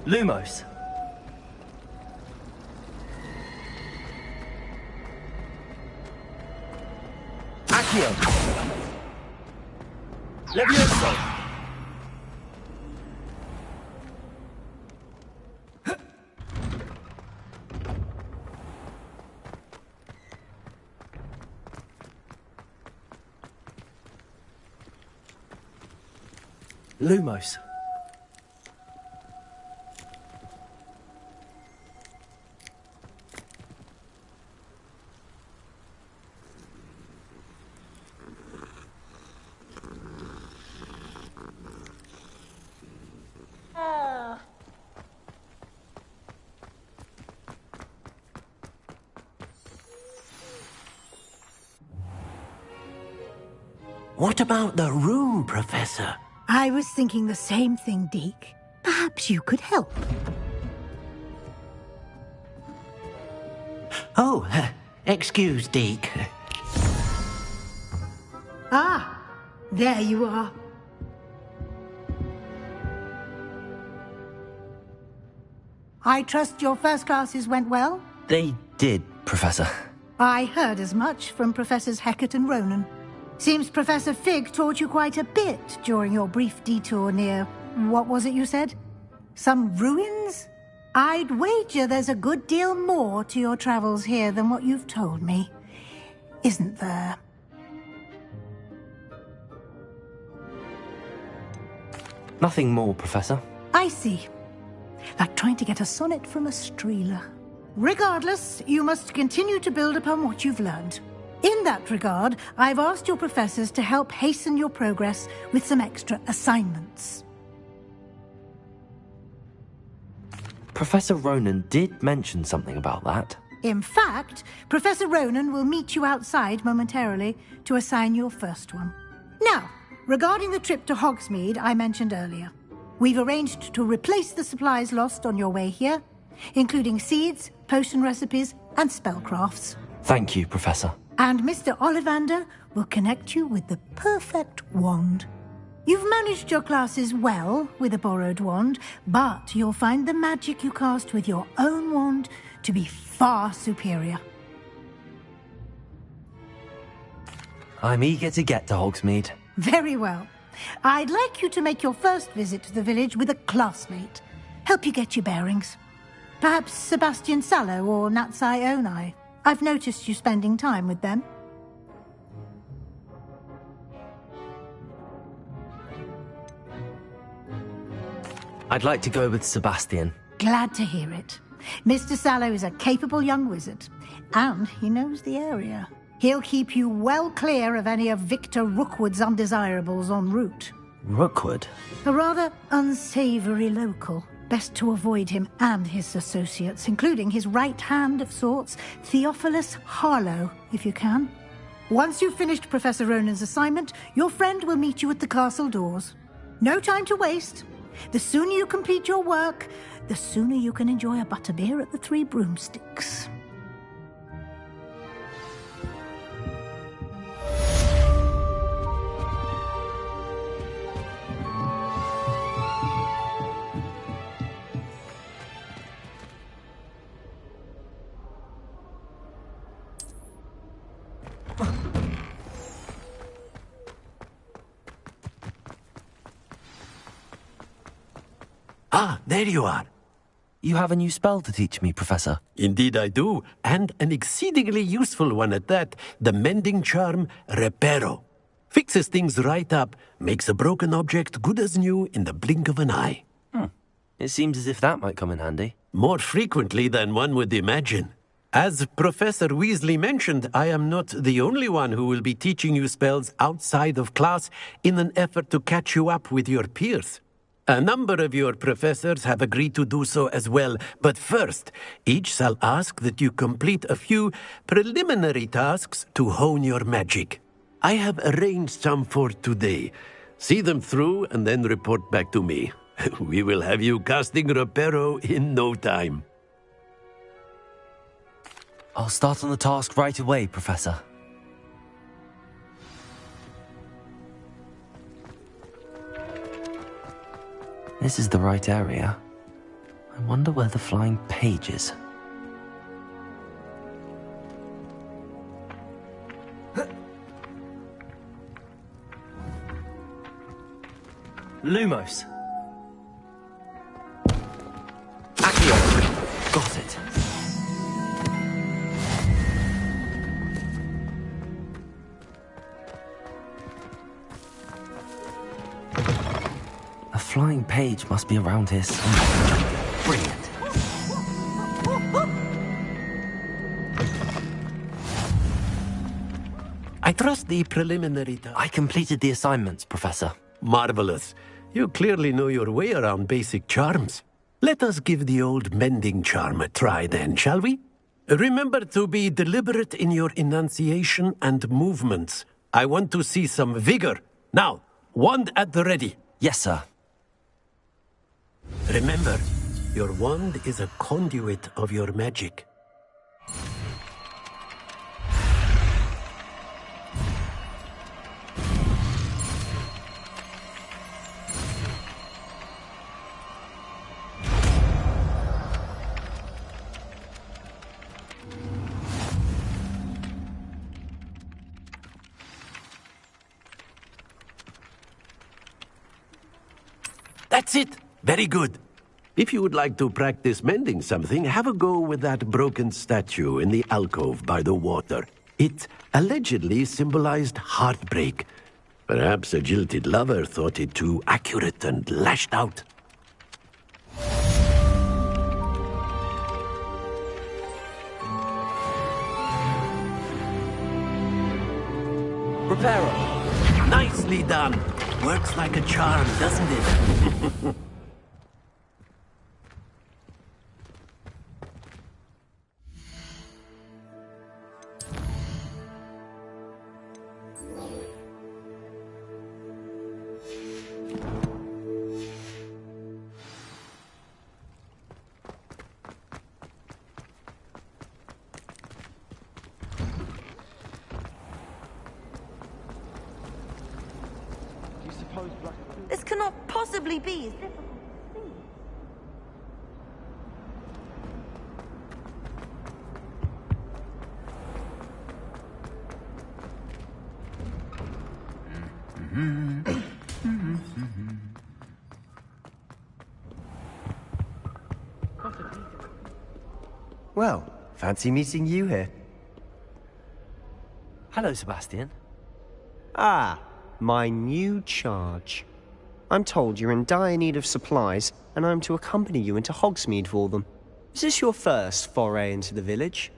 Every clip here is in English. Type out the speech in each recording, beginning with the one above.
Lumos. Accio. Levioso. Lumos. What about the room, Professor? I was thinking the same thing, Deke. Perhaps you could help. Oh, excuse, Deke. Ah, there you are. I trust your first classes went well? They did, Professor. I heard as much from Professors Hecat and Ronan. Seems Professor Fig taught you quite a bit during your brief detour near... what was it you said? Some ruins? I'd wager there's a good deal more to your travels here than what you've told me. Isn't there? Nothing more, Professor. I see. Like trying to get a sonnet from a streeler. Regardless, you must continue to build upon what you've learned. In that regard, I've asked your professors to help hasten your progress with some extra assignments. Professor Ronan did mention something about that. In fact, Professor Ronan will meet you outside momentarily to assign your first one. Now, regarding the trip to Hogsmeade I mentioned earlier, we've arranged to replace the supplies lost on your way here, including seeds, potion recipes, and spellcrafts. Thank you, Professor. And Mr. Ollivander will connect you with the perfect wand. You've managed your classes well with a borrowed wand, but you'll find the magic you cast with your own wand to be far superior. I'm eager to get to Hogsmeade. Very well. I'd like you to make your first visit to the village with a classmate. Help you get your bearings. Perhaps Sebastian Sallow or Natsai Onai. I've noticed you spending time with them. I'd like to go with Sebastian. Glad to hear it. Mr. Sallow is a capable young wizard, and he knows the area. He'll keep you well clear of any of Victor Rookwood's undesirables en route. Rookwood? A rather unsavory local. Best to avoid him and his associates, including his right hand of sorts, Theophilus Harlow, if you can. Once you've finished Professor Ronan's assignment, your friend will meet you at the castle doors. No time to waste. The sooner you complete your work, the sooner you can enjoy a butterbeer at the Three Broomsticks. Ah, there you are. You have a new spell to teach me, Professor. Indeed I do, and an exceedingly useful one at that. The mending charm, Reparo. Fixes things right up, makes a broken object good as new in the blink of an eye. It seems as if that might come in handy. More frequently than one would imagine. As Professor Weasley mentioned, I am not the only one who will be teaching you spells outside of class in an effort to catch you up with your peers. A number of your professors have agreed to do so as well, but first, each shall ask that you complete a few preliminary tasks to hone your magic. I have arranged some for today. See them through and then report back to me. We will have you casting Reparo in no time. I'll start on the task right away, Professor. This is the right area. I wonder where the flying page is. Lumos. Accio. Got it. A flying page must be around here somewhere. Brilliant. I trust the preliminary task. I completed the assignments, Professor. Marvelous. You clearly know your way around basic charms. Let us give the old mending charm a try then, shall we? Remember to be deliberate in your enunciation and movements. I want to see some vigor. Now, wand at the ready. Yes, sir. Remember, your wand is a conduit of your magic. That's it. Very good. If you would like to practice mending something, have a go with that broken statue in the alcove by the water. It allegedly symbolized heartbreak. Perhaps a jilted lover thought it too accurate and lashed out. Reparo. Nicely done. Works like a charm, doesn't it? This cannot possibly be as difficult as it Well, fancy meeting you here. Hello, Sebastian. Ah, my new charge. I'm told you're in dire need of supplies, and I'm to accompany you into Hogsmeade for them. Is this your first foray into the village?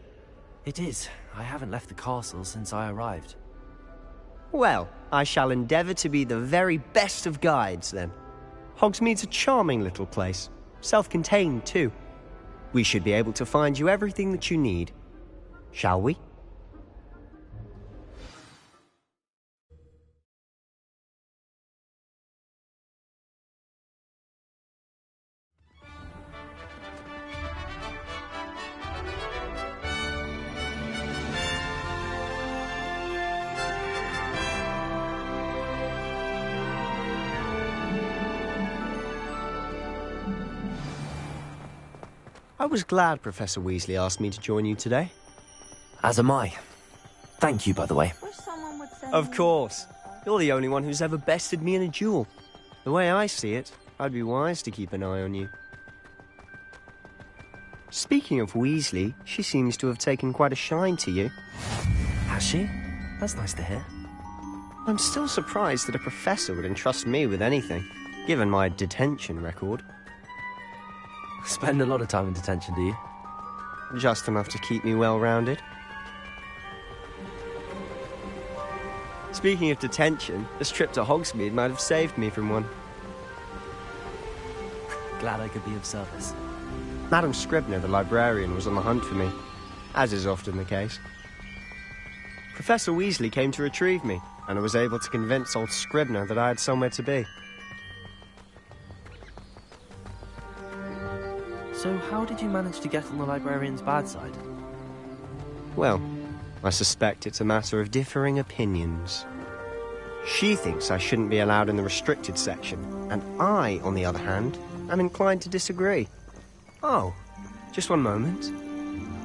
It is. I haven't left the castle since I arrived. Well, I shall endeavour to be the very best of guides, then. Hogsmeade's a charming little place. Self-contained, too. We should be able to find you everything that you need. Shall we? I was glad Professor Weasley asked me to join you today. As am I. Thank you, by the way. Wish someone would send Of me- course. You're the only one who's ever bested me in a duel. The way I see it, I'd be wise to keep an eye on you. Speaking of Weasley, she seems to have taken quite a shine to you. Has she? That's nice to hear. I'm still surprised that a professor would entrust me with anything, given my detention record. Spend a lot of time in detention, do you? Just enough to keep me well-rounded. Speaking of detention, this trip to Hogsmeade might have saved me from one. Glad I could be of service. Madam Scribner, the librarian, was on the hunt for me, as is often the case. Professor Weasley came to retrieve me, and I was able to convince old Scribner that I had somewhere to be. So how did you manage to get on the librarian's bad side? Well, I suspect it's a matter of differing opinions. She thinks I shouldn't be allowed in the restricted section, and I, on the other hand, am inclined to disagree. Oh, just one moment.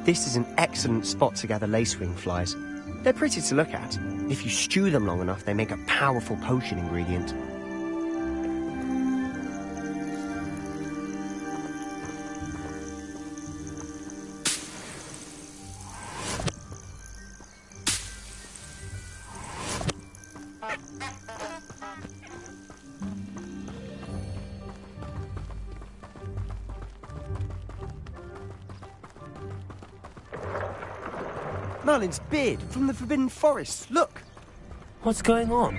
This is an excellent spot to gather lacewing flies. They're pretty to look at. If you stew them long enough, they make a powerful potion ingredient. Merlin's beard from the Forbidden Forest. Look! What's going on?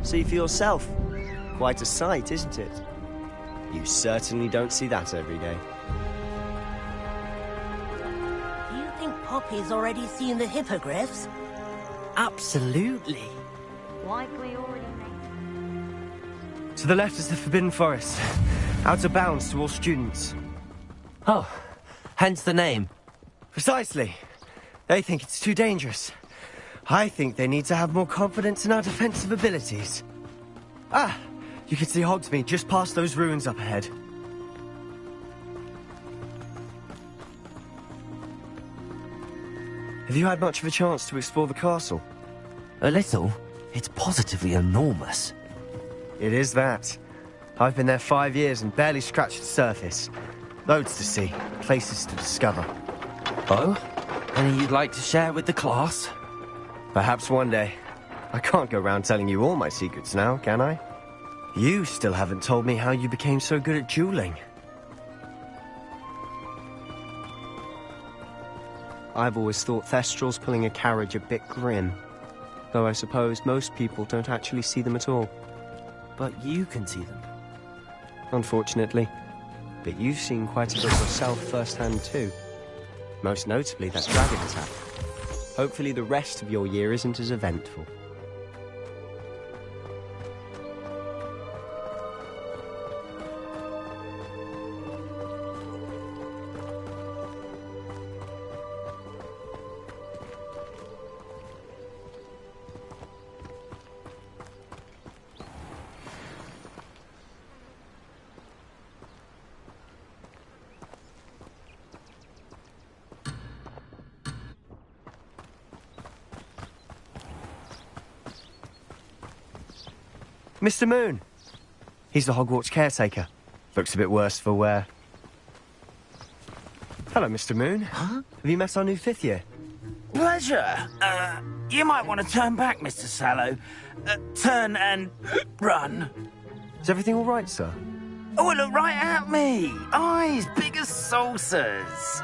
See for yourself. Quite a sight, isn't it? You certainly don't see that every day. Do you think Poppy's already seen the hippogriffs? Absolutely. Like we already made. To the left is the Forbidden Forest. Out of bounds to all students. Oh, hence the name. Precisely. They think it's too dangerous. I think they need to have more confidence in our defensive abilities. Ah, you can see Hogsmeade just past those ruins up ahead. Have you had much of a chance to explore the castle? A little. It's positively enormous. It is that. I've been there 5 years and barely scratched the surface. Loads to see, places to discover. Oh? Any you'd like to share with the class? Perhaps one day. I can't go around telling you all my secrets now, can I? You still haven't told me how you became so good at dueling. I've always thought Thestrals pulling a carriage a bit grim. Though I suppose most people don't actually see them at all. But you can see them. Unfortunately. But you've seen quite a bit yourself firsthand too. Most notably that dragon attack. Hopefully the rest of your year isn't as eventful. Mr. Moon. He's the Hogwarts caretaker. Looks a bit worse for wear. Hello, Mr. Moon. Huh? Have you met our new 5th year? Pleasure. You might want to turn back, Mr. Sallow. Turn and run. Is everything all right, sir? Oh, look right at me. Eyes big as saucers.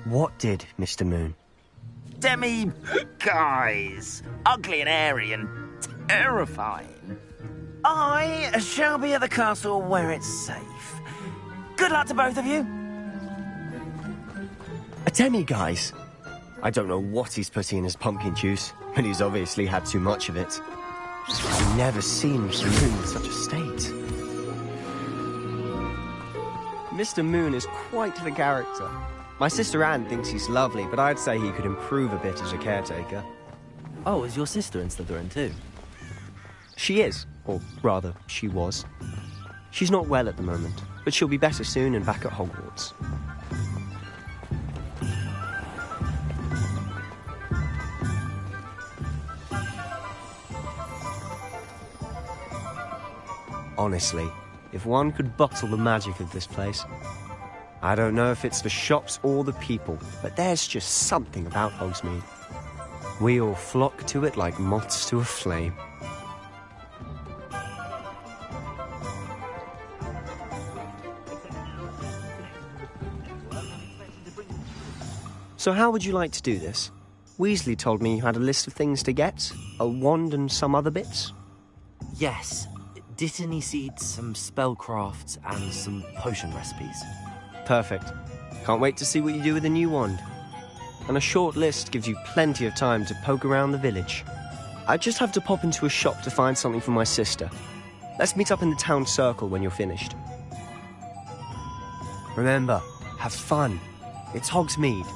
What did, Mr. Moon? Demi guys. Ugly and airy and terrifying. I shall be at the castle where it's safe. Good luck to both of you. A demi-guise? I don't know what he's putting in his pumpkin juice, but he's obviously had too much of it. I've never seen Mr. Moon in such a state. Mr. Moon is quite the character. My sister Anne thinks he's lovely, but I'd say he could improve a bit as a caretaker. Oh, is your sister in Slytherin too? She is, or rather, she was. She's not well at the moment, but she'll be better soon and back at Hogwarts. Honestly, if one could bottle the magic of this place, I don't know if it's the shops or the people, but there's just something about Hogsmeade. We all flock to it like moths to a flame. So how would you like to do this? Weasley told me you had a list of things to get, a wand and some other bits. Yes. Didn't he seed some spellcrafts and some potion recipes? Perfect. Can't wait to see what you do with the new wand. And a short list gives you plenty of time to poke around the village. I just have to pop into a shop to find something for my sister. Let's meet up in the town circle when you're finished. Remember, have fun. It's Hogsmeade.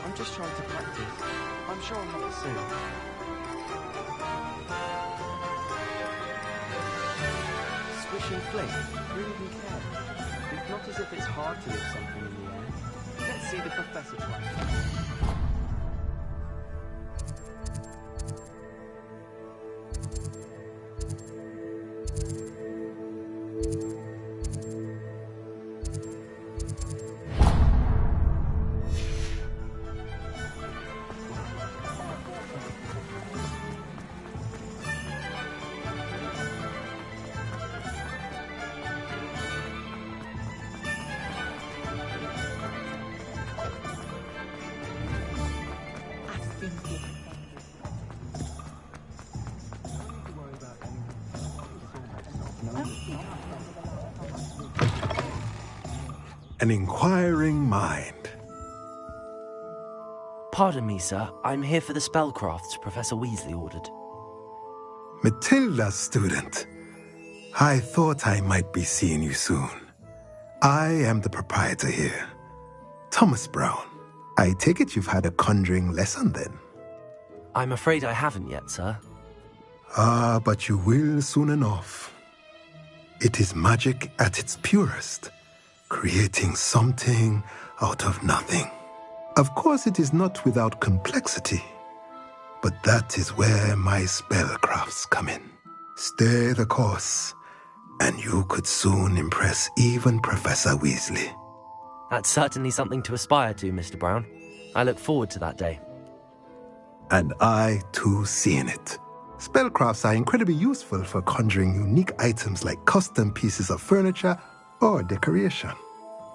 I'm just trying to practice. I'm sure I'll have it soon. Squish and flick. Who even cares? It's not as if it's hard to lift something in the air. Let's see the professor try. An inquiring mind. Pardon me, sir. I'm here for the spellcrafts Professor Weasley ordered. Matilda, student. I thought I might be seeing you soon. I am the proprietor here, Thomas Brown. I take it you've had a conjuring lesson then? I'm afraid I haven't yet, sir. Ah, but you will soon enough. It is magic at its purest, creating something out of nothing. Of course, it is not without complexity, but that is where my spellcrafts come in. Stay the course, and you could soon impress even Professor Weasley. That's certainly something to aspire to, Mr. Brown. I look forward to that day. And I, too, seeing it. Spellcrafts are incredibly useful for conjuring unique items like custom pieces of furniture or decoration.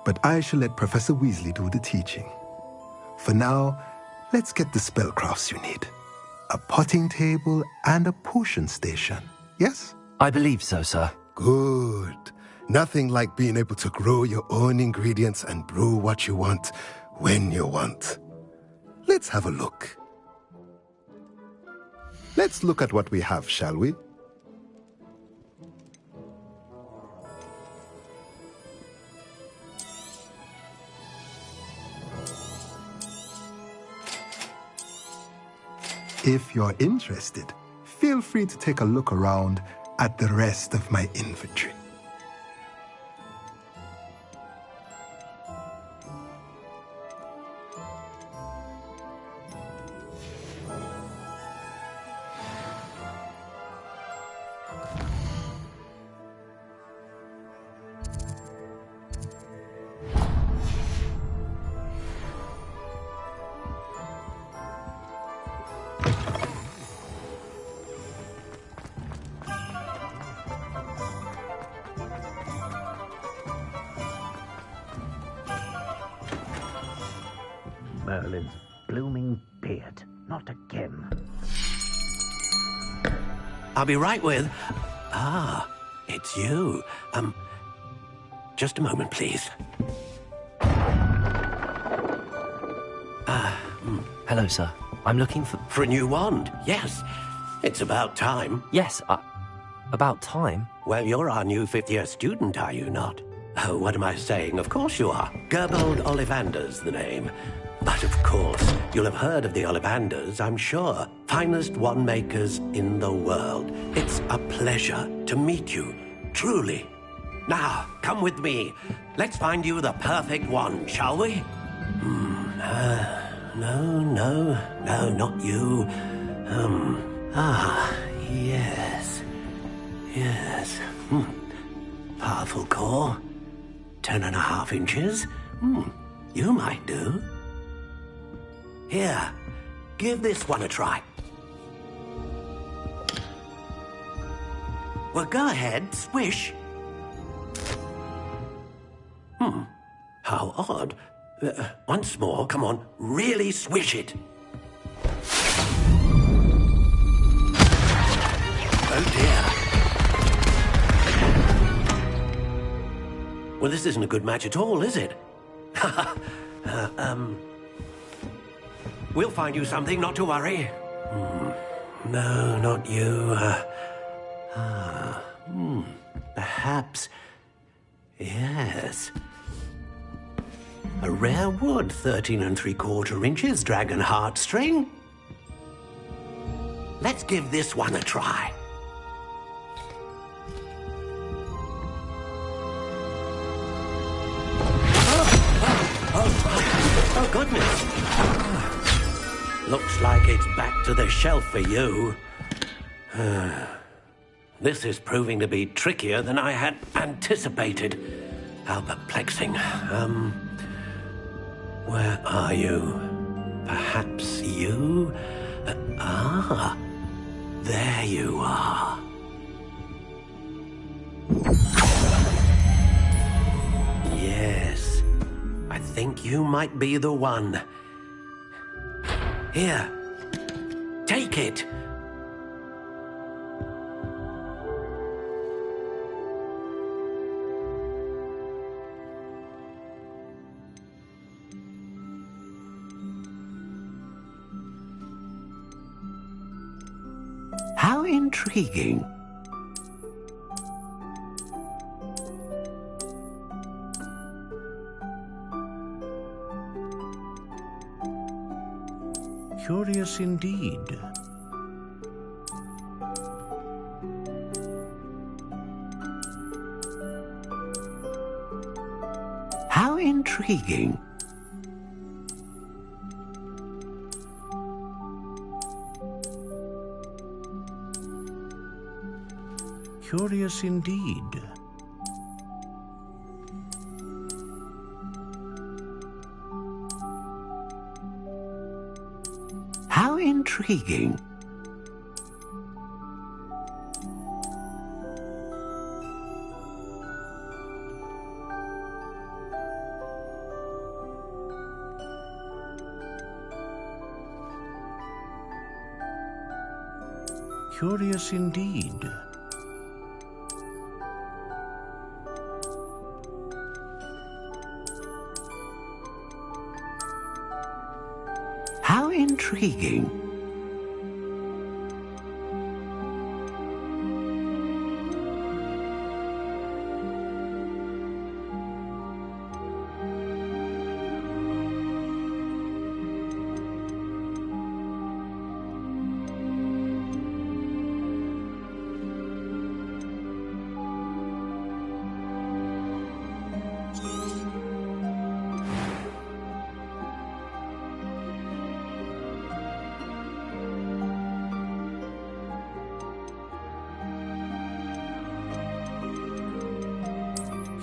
But I shall let Professor Weasley do the teaching. For now, let's get the spellcrafts you need. A potting table and a potion station, yes? I believe so, sir. Good. Nothing like being able to grow your own ingredients and brew what you want when you want. Let's have a look. Let's look at what we have, shall we? If you're interested, feel free to take a look around at the rest of my inventory. Merlin's blooming beard. Not again. I'll be right with... Ah, it's you. Just a moment, please. Hello, sir. I'm looking for... For a new wand, yes. It's about time. Yes, about time. Well, you're our new fifth-year student, are you not? Oh, what am I saying? Of course you are. Gerbold Ollivander's the name. But of course, you'll have heard of the Ollivanders, I'm sure. Finest wand makers in the world. It's a pleasure to meet you, truly. Now, come with me. Let's find you the perfect wand, shall we? No, not you. Yes. Powerful core. 10.5 inches. You might do. Here, give this one a try. Well, go ahead, swish. How odd. Once more, come on, really swish it. Oh dear. Well, this isn't a good match at all, is it? We'll find you something, not to worry. No, not you. Perhaps. Yes. A rare wood, 13 3/4 inches, dragon heartstring. Let's give this one a try. Oh, goodness. Looks like it's back to the shelf for you. This is proving to be trickier than I had anticipated. How perplexing. Where are you? Perhaps you? There you are. Yes, I think you might be the one. Here, take it. How intriguing. Curious indeed. How intriguing. Curious indeed. How intriguing. Curious indeed. How intriguing.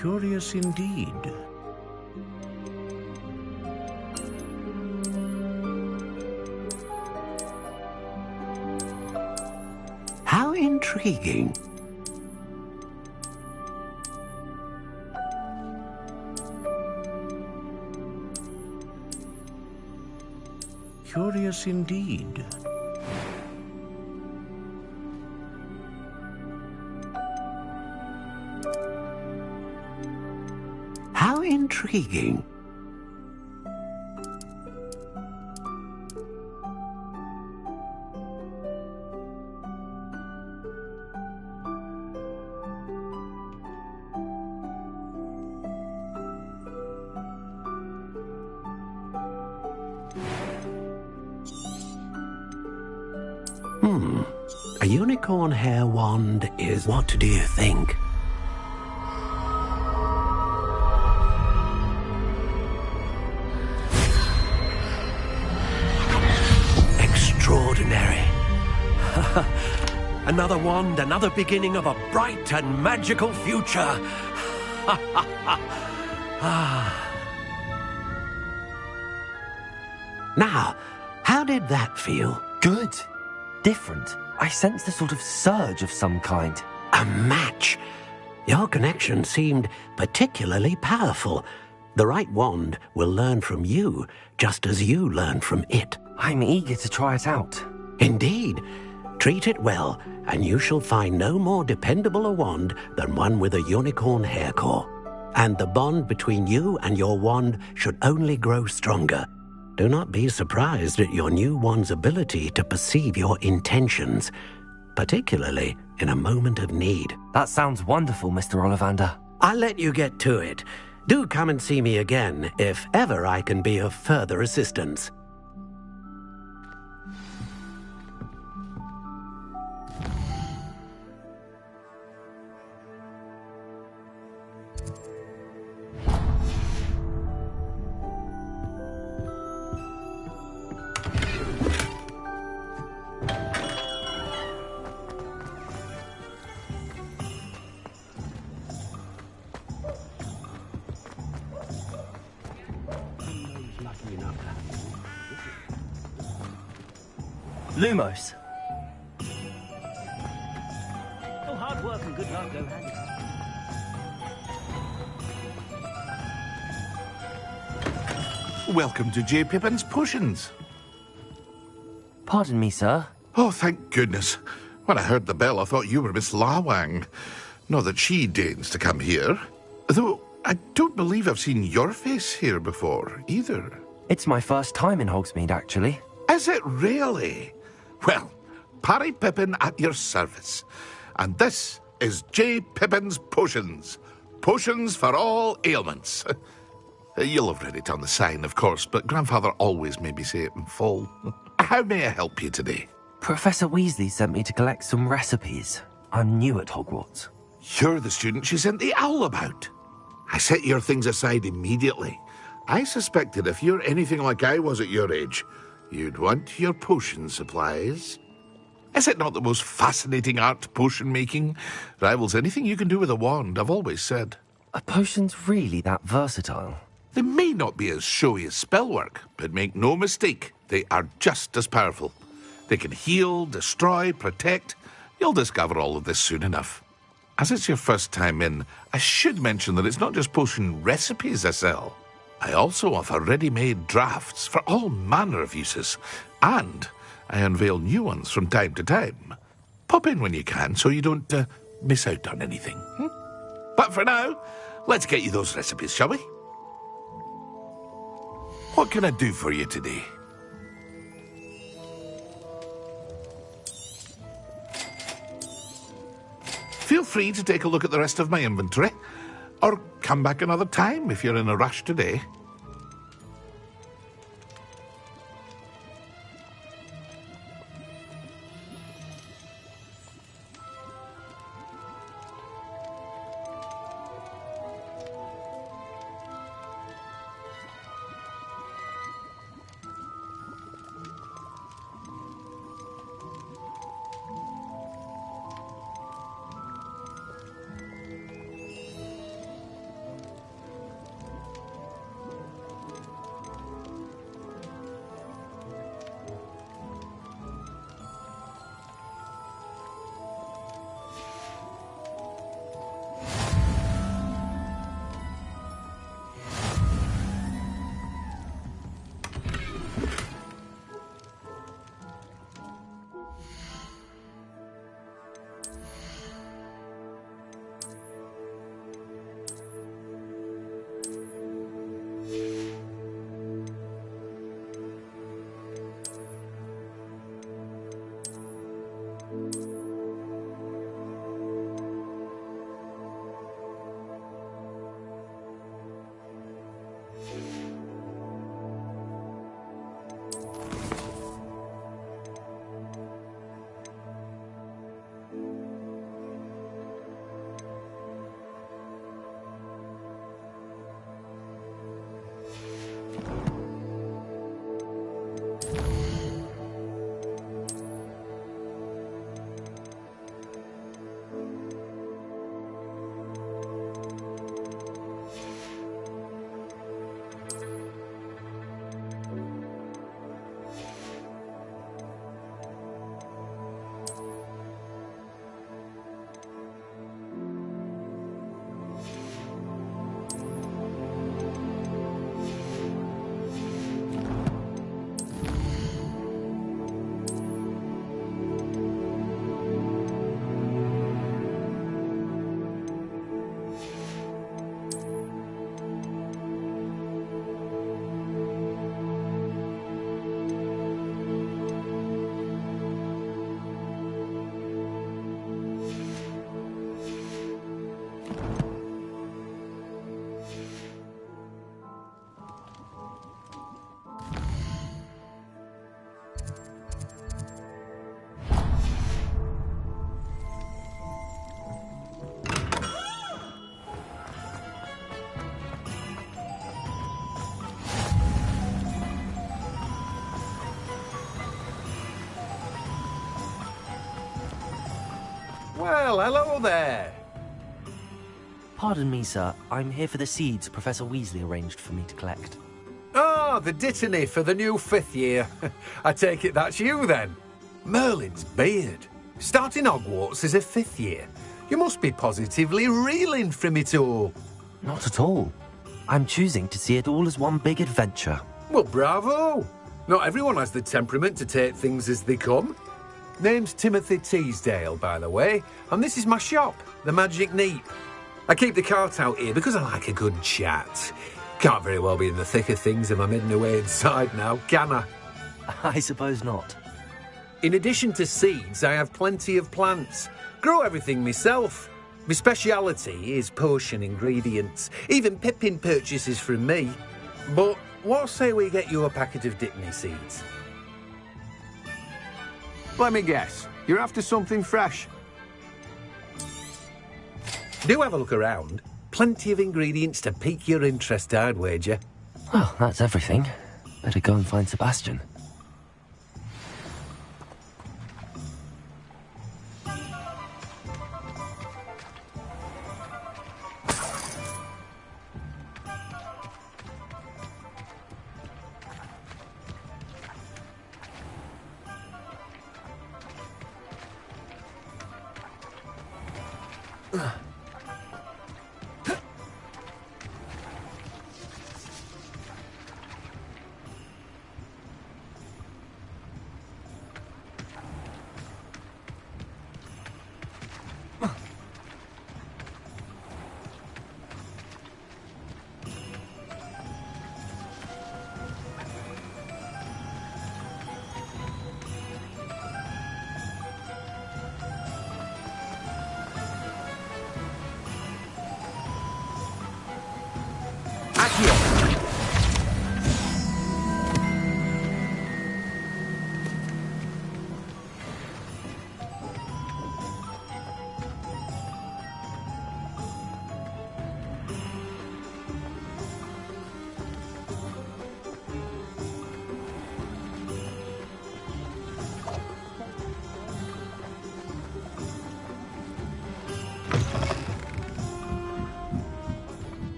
Curious indeed. How intriguing. Curious indeed. How intriguing. A unicorn hair wand is... What do you think? Extraordinary. Another wand, another beginning of a bright and magical future. Now, how did that feel? Good. Different. I sensed a sort of surge of some kind. A match. Your connection seemed particularly powerful. The right wand will learn from you, just as you learn from it. I'm eager to try it out. Indeed. Treat it well, and you shall find no more dependable a wand than one with a unicorn hair core. And the bond between you and your wand should only grow stronger. Do not be surprised at your new wand's ability to perceive your intentions, particularly in a moment of need. That sounds wonderful, Mr. Ollivander. I'll let you get to it. Do come and see me again if ever I can be of further assistance. Lumos. Oh, hard work and good luck go hand in hand. Welcome to J. Pippin's Potions. Pardon me, sir. Oh, thank goodness. When I heard the bell, I thought you were Miss Lawang. Not that she deigns to come here. Though I don't believe I've seen your face here before, either. It's my first time in Hogsmeade, actually. Is it really? Well, Parry Pippin at your service. And this is J. Pippin's Potions. Potions for all ailments. You'll have read it on the sign, of course, but Grandfather always made me say it in full. How may I help you today? Professor Weasley sent me to collect some recipes. I'm new at Hogwarts. You're the student she sent the owl about. I set your things aside immediately. I suspected if you're anything like I was at your age, you'd want your potion supplies. Is it not the most fascinating art, potion making? Rivals anything you can do with a wand, I've always said. Are potions really that versatile? They may not be as showy as spellwork, but make no mistake, they are just as powerful. They can heal, destroy, protect. You'll discover all of this soon enough. As it's your first time in, I should mention that it's not just potion recipes I sell. I also offer ready-made drafts for all manner of uses, and I unveil new ones from time to time. Pop in when you can so you don't miss out on anything. But for now, let's get you those recipes, shall we? What can I do for you today? Feel free to take a look at the rest of my inventory, or come back another time if you're in a rush today. Well, hello there. Pardon me, sir. I'm here for the seeds Professor Weasley arranged for me to collect. Ah, the dittany for the new 5th year. I take it that's you, then. Merlin's beard. Starting Hogwarts as a 5th year. You must be positively reeling from it all. Not at all. I'm choosing to see it all as one big adventure. Well, bravo. Not everyone has the temperament to take things as they come. Name's Timothy Teasdale, by the way, and this is my shop, the Magic Neep. I keep the cart out here because I like a good chat. Can't very well be in the thick of things if I'm hidden away inside now, can I? I suppose not. In addition to seeds, I have plenty of plants. Grow everything myself. My speciality is potion ingredients. Even Pippin purchases from me. But what say we get you a packet of Dittany seeds? Let me guess. You're after something fresh. Do have a look around. Plenty of ingredients to pique your interest, I'd wager. Well, that's everything. Better go and find Sebastian.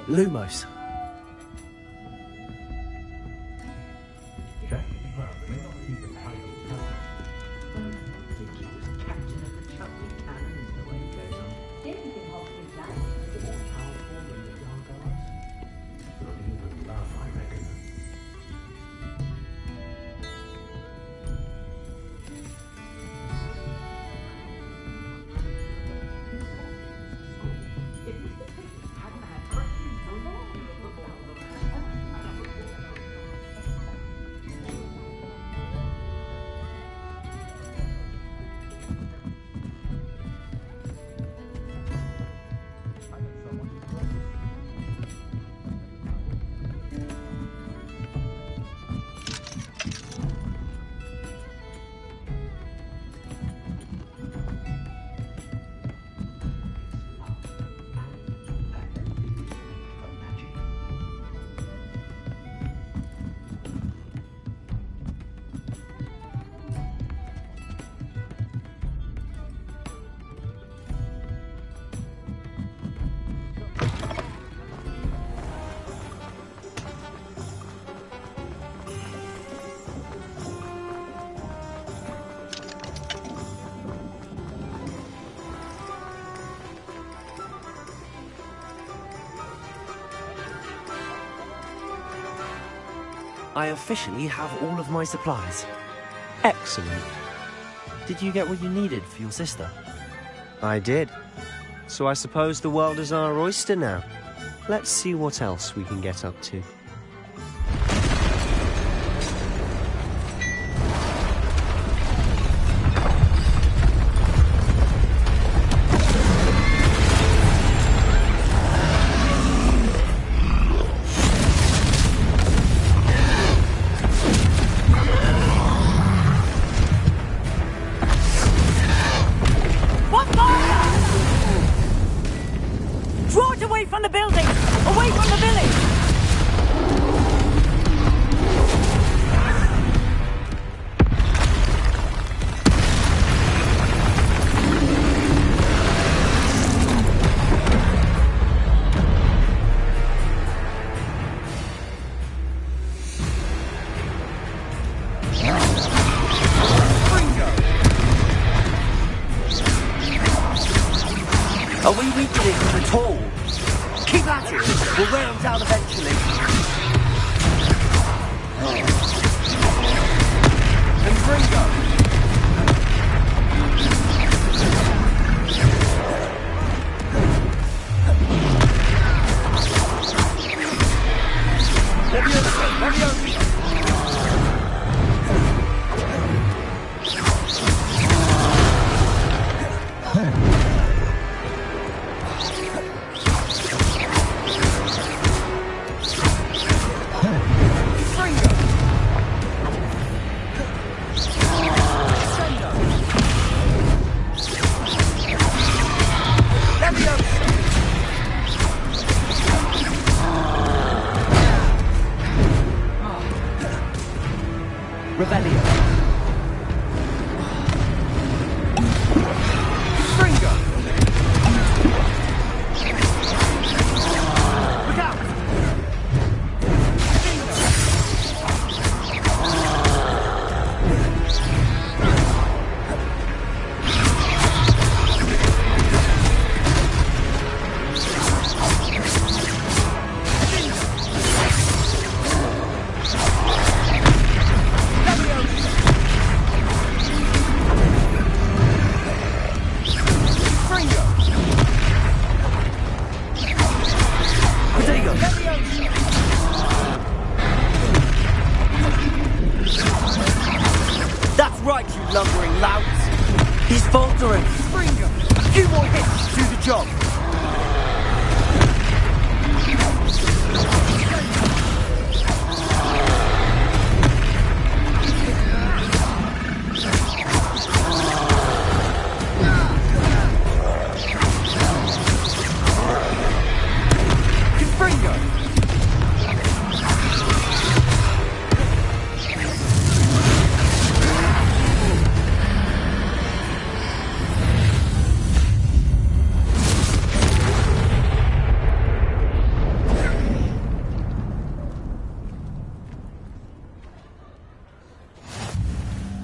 Lumos. I officially have all of my supplies. Excellent. Did you get what you needed for your sister? I did. So I suppose the world is our oyster now. Let's see what else we can get up to. Away from the building! Away from the village! Are we weakening at all? Keep at it! We'll wear them down eventually. And Ringo!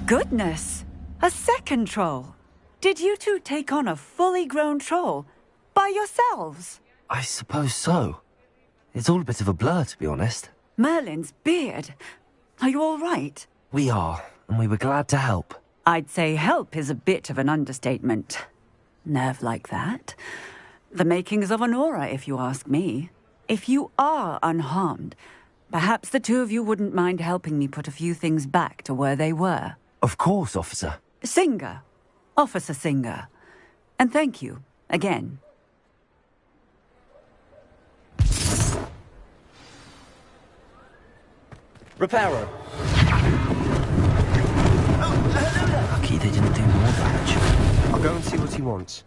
Goodness! A second troll! Did you two take on a fully grown troll? By yourselves? I suppose so. It's all a bit of a blur, to be honest. Merlin's beard. Are you all right? We are, and we were glad to help. I'd say help is a bit of an understatement. Nerve like that. The makings of an aura, if you ask me. If you are unharmed, perhaps the two of you wouldn't mind helping me put a few things back to where they were. Of course, officer. Singer. Officer Singer. And thank you, again. Reparo. Lucky they didn't do more damage. I'll go and see what he wants.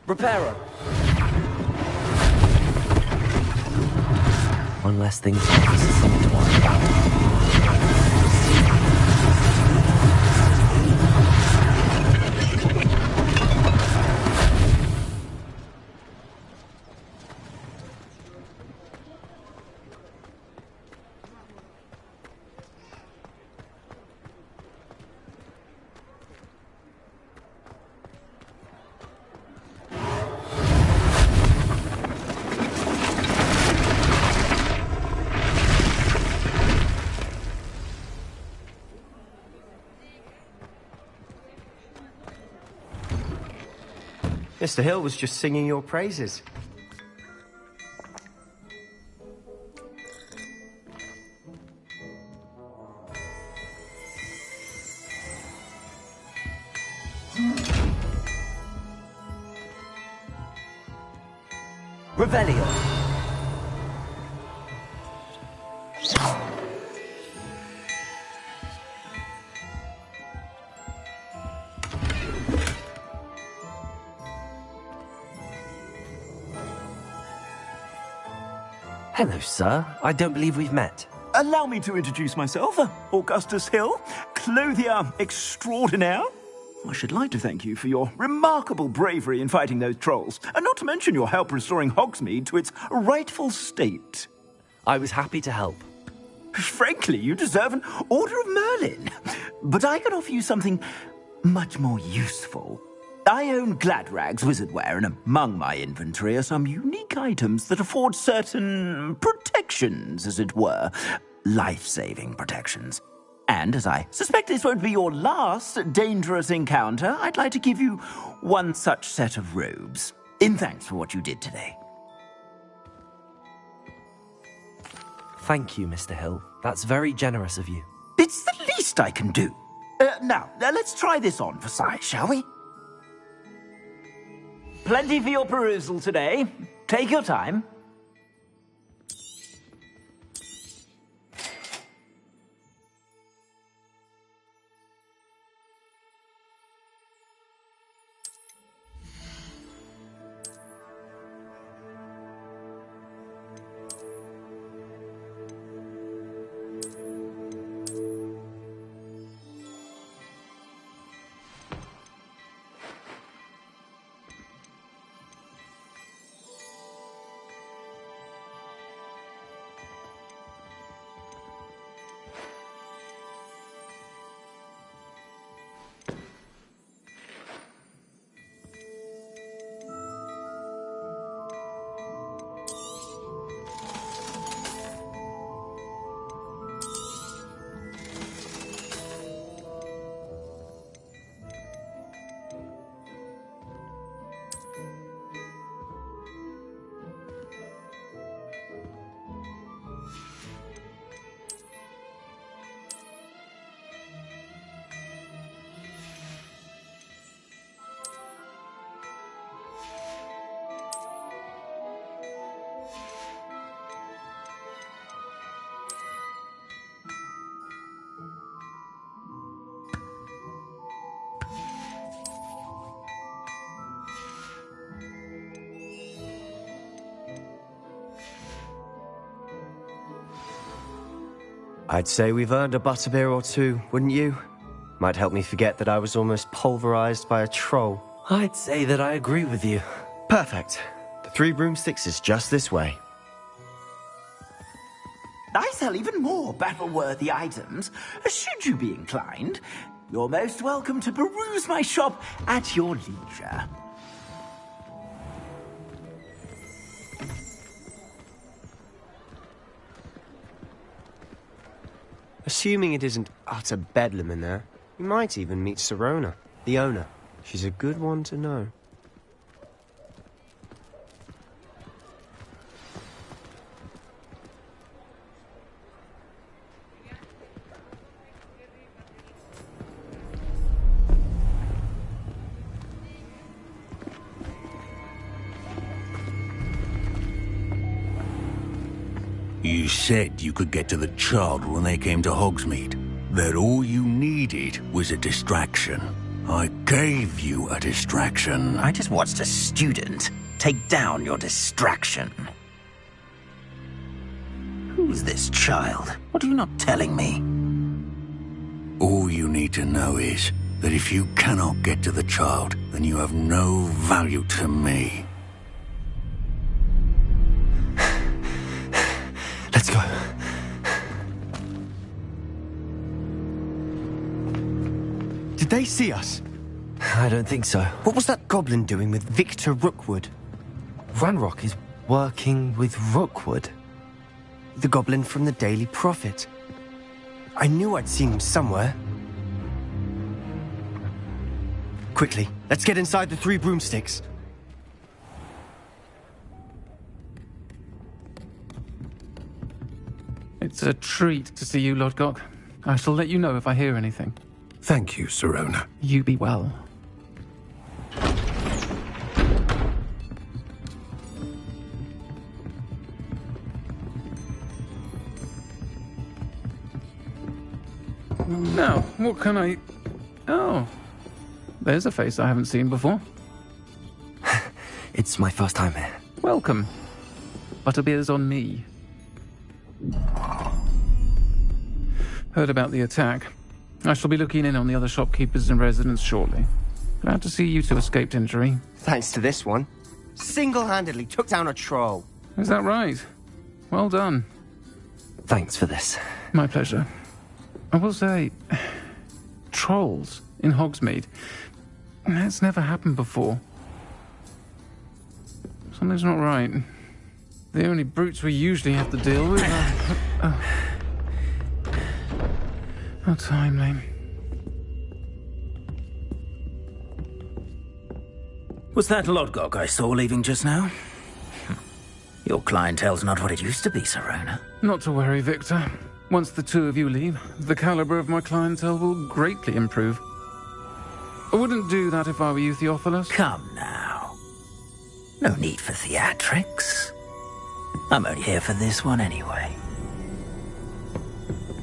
Reparo. One less thing to officer something to worry about. Mr. Hill was just singing your praises. Revelio. Hello, sir. I don't believe we've met. Allow me to introduce myself, Augustus Hill, clothier extraordinaire. I should like to thank you for your remarkable bravery in fighting those trolls, and not to mention your help restoring Hogsmeade to its rightful state. I was happy to help. Frankly, you deserve an Order of Merlin. But I can offer you something much more useful. I own Gladrag's wizardware, and among my inventory are some unique items that afford certain protections, as it were. Life-saving protections. And as I suspect this won't be your last dangerous encounter, I'd like to give you one such set of robes, in thanks for what you did today. Thank you, Mr. Hill. That's very generous of you. It's the least I can do. Now, let's try this on for size, shall we? Plenty for your perusal today. Take your time. I'd say we've earned a butterbeer or two, wouldn't you? Might help me forget that I was almost pulverized by a troll. I'd say that I agree with you. Perfect. The 3 broomsticks is just this way. I sell even more battle-worthy items. Should you be inclined, you're most welcome to peruse my shop at your leisure. Assuming it isn't utter bedlam in there, you might even meet Sirona, the owner. She's a good one to know. You said you could get to the child when they came to Hogsmeade. That all you needed was a distraction. I gave you a distraction. I just watched a student take down your distraction. Who's this child? What are you not telling me? All you need to know is that if you cannot get to the child, then you have no value to me. Let's go. Did they see us? I don't think so. What was that goblin doing with Victor Rookwood? Ranrock is working with Rookwood. The goblin from the Daily Prophet. I knew I'd seen him somewhere. Quickly, let's get inside the 3 broomsticks. It's a treat to see you, Lodgok. I shall let you know if I hear anything. Thank you, Sirona. You be well. Now, what can I... Oh, there's a face I haven't seen before. It's my first time here. Welcome. Butterbeer's on me. Heard about the attack. I shall be looking in on the other shopkeepers and residents shortly. Glad to see you two escaped injury. Thanks to this one. Single-handedly took down a troll. Is that right? Well done. Thanks for this. My pleasure. I will say, trolls in Hogsmeade. That's never happened before. Something's not right. The only brutes we usually have to deal with are... How timely. Was that Lodgok I saw leaving just now? Your clientele's not what it used to be, Serona. Not to worry, Victor. Once the two of you leave, the caliber of my clientele will greatly improve. I wouldn't do that if I were you, Theophilus. Come now. No need for theatrics. I'm only here for this one anyway.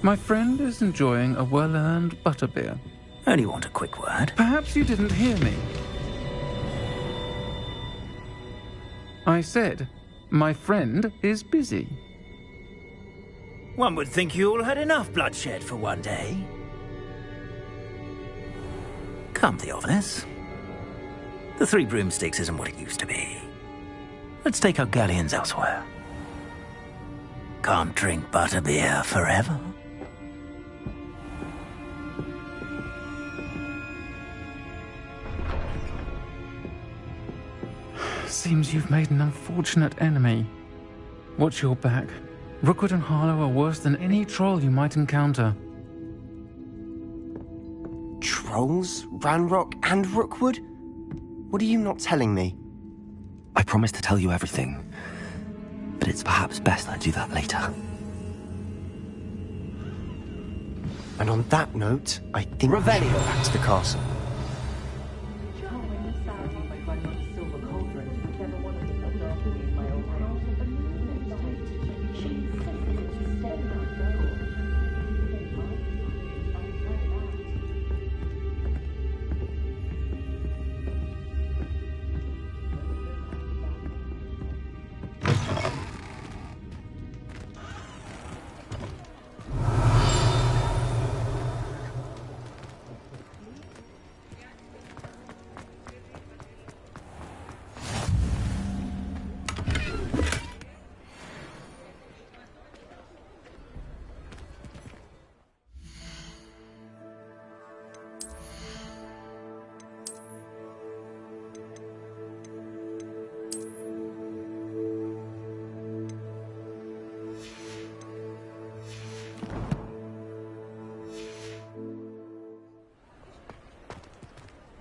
My friend is enjoying a well-earned butterbeer. Only want a quick word. Perhaps you didn't hear me. I said, my friend is busy. One would think you all had enough bloodshed for one day. Come, Theophilus. The Three Broomsticks isn't what it used to be. Let's take our galleons elsewhere. Can't drink butterbeer forever. Seems you've made an unfortunate enemy. Watch your back. Rookwood and Harlow are worse than any troll you might encounter. Trolls? Ranrock and Rookwood? What are you not telling me? I promise to tell you everything, but it's perhaps best I do that later. And on that note, I think we should go back to the castle.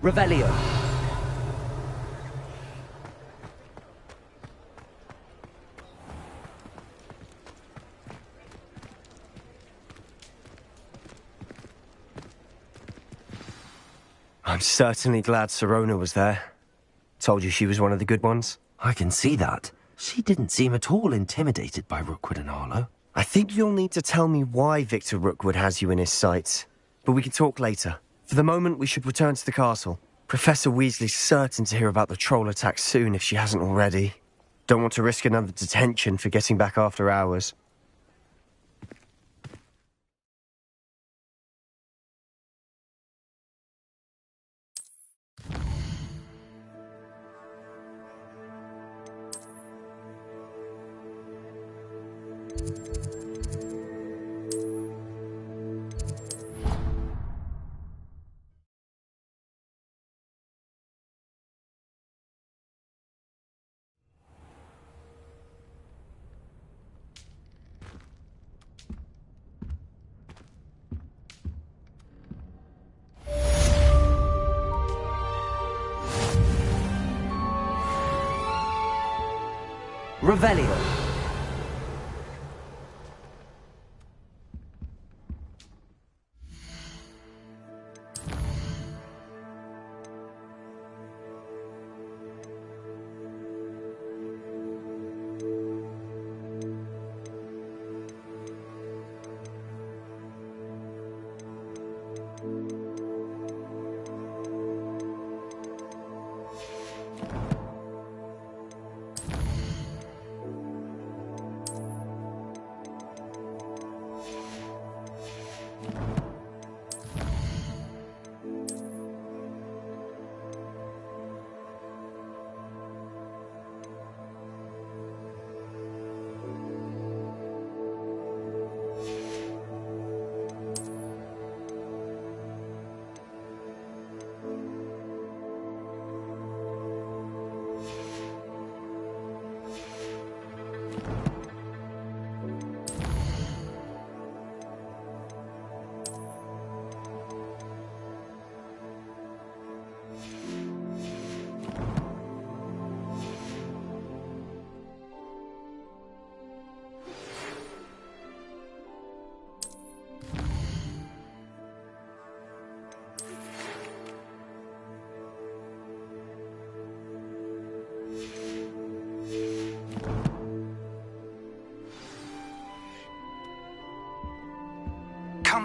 Revelio. I'm certainly glad Serona was there. Told you she was one of the good ones. I can see that. She didn't seem at all intimidated by Rookwood and Harlow. I think you'll need to tell me why Victor Rookwood has you in his sights. But we can talk later. For the moment, we should return to the castle. Professor Weasley's certain to hear about the troll attack soon if she hasn't already. Don't want to risk another detention for getting back after hours. Revelio.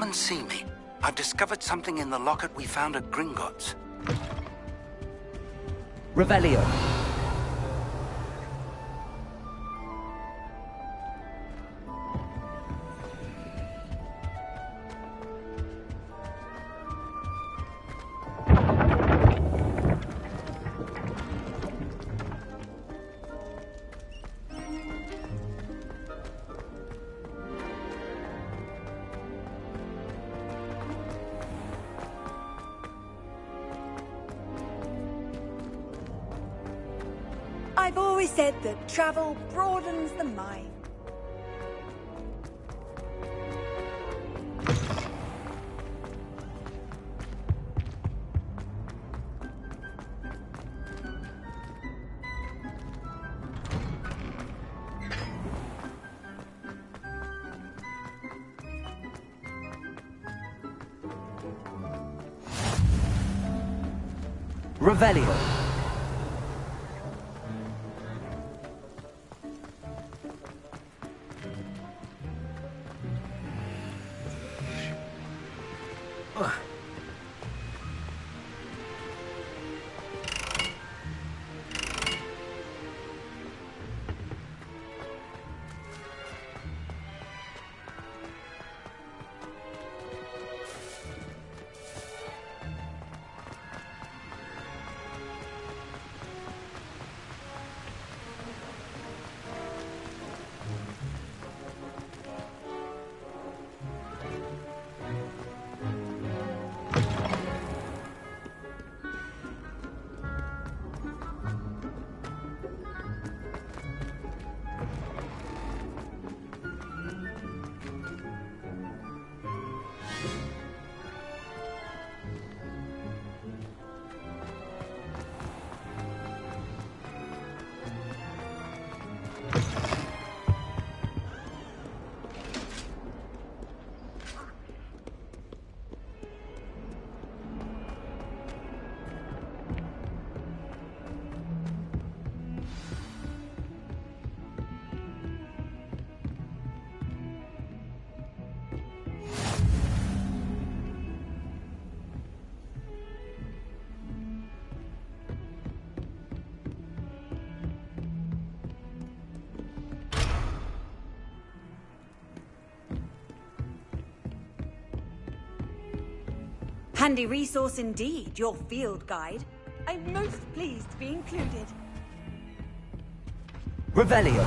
come and see me. I've discovered something in the locket we found at Gringotts. Revelio. I've always said that travel broadens the mind. Revelio. Handy resource indeed, your field guide. I'm most pleased to be included. Revelio.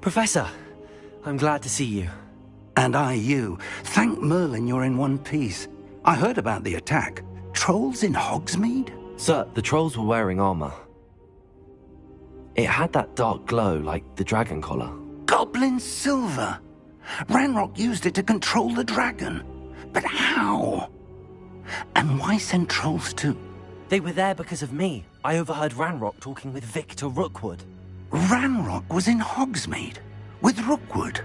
Professor, I'm glad to see you. And I you. Thank Merlin you're in one piece. I heard about the attack. Trolls in Hogsmeade? Sir, the trolls were wearing armor. It had that dark glow like the dragon collar. Goblin silver! Ranrock used it to control the dragon. But how? And why send trolls too? They were there because of me. I overheard Ranrock talking with Victor Rookwood. Ranrock was in Hogsmeade? With Rookwood?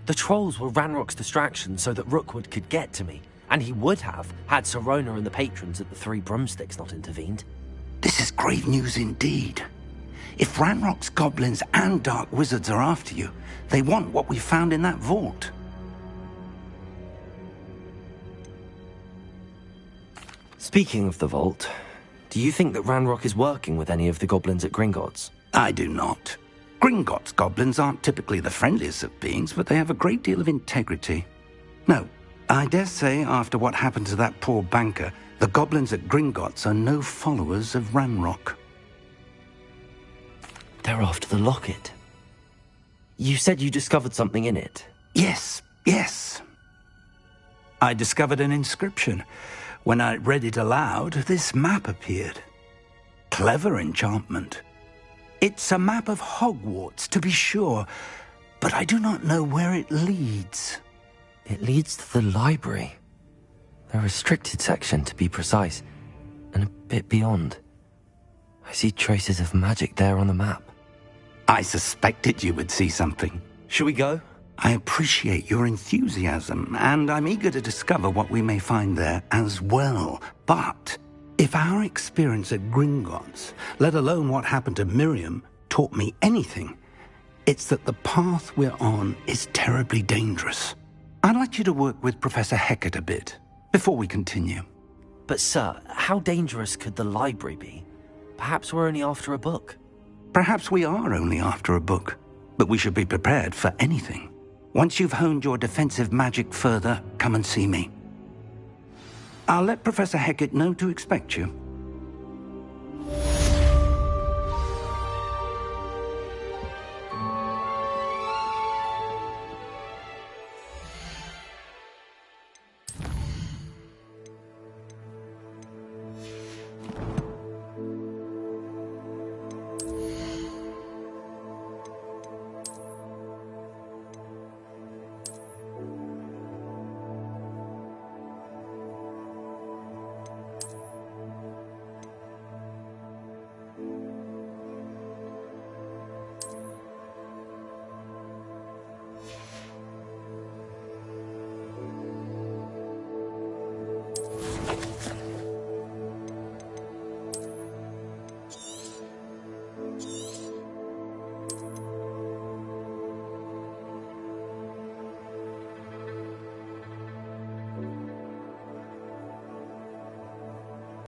The trolls were Ranrock's distraction so that Rookwood could get to me. And he would have, had Sirona and the patrons at the Three Broomsticks not intervened. This is grave news indeed. If Ranrock's goblins and dark wizards are after you, they want what we found in that vault. Speaking of the vault, do you think that Ranrock is working with any of the goblins at Gringotts? I do not. Gringotts goblins aren't typically the friendliest of beings, but they have a great deal of integrity. No, I dare say after what happened to that poor banker, the goblins at Gringotts are no followers of Ranrock. They're after the locket. You said you discovered something in it. Yes. I discovered an inscription. When I read it aloud, this map appeared. Clever enchantment. It's a map of Hogwarts, to be sure, but I do not know where it leads. It leads to the library. The restricted section, to be precise, and a bit beyond. I see traces of magic there on the map. I suspected you would see something. Shall we go? I appreciate your enthusiasm, and I'm eager to discover what we may find there as well. But if our experience at Gringotts, let alone what happened to Miriam, taught me anything, it's that the path we're on is terribly dangerous. I'd like you to work with Professor Hecat a bit before we continue. But sir, how dangerous could the library be? Perhaps we're only after a book. Perhaps we are only after a book, but we should be prepared for anything. Once you've honed your defensive magic further, come and see me. I'll let Professor Hecat know to expect you.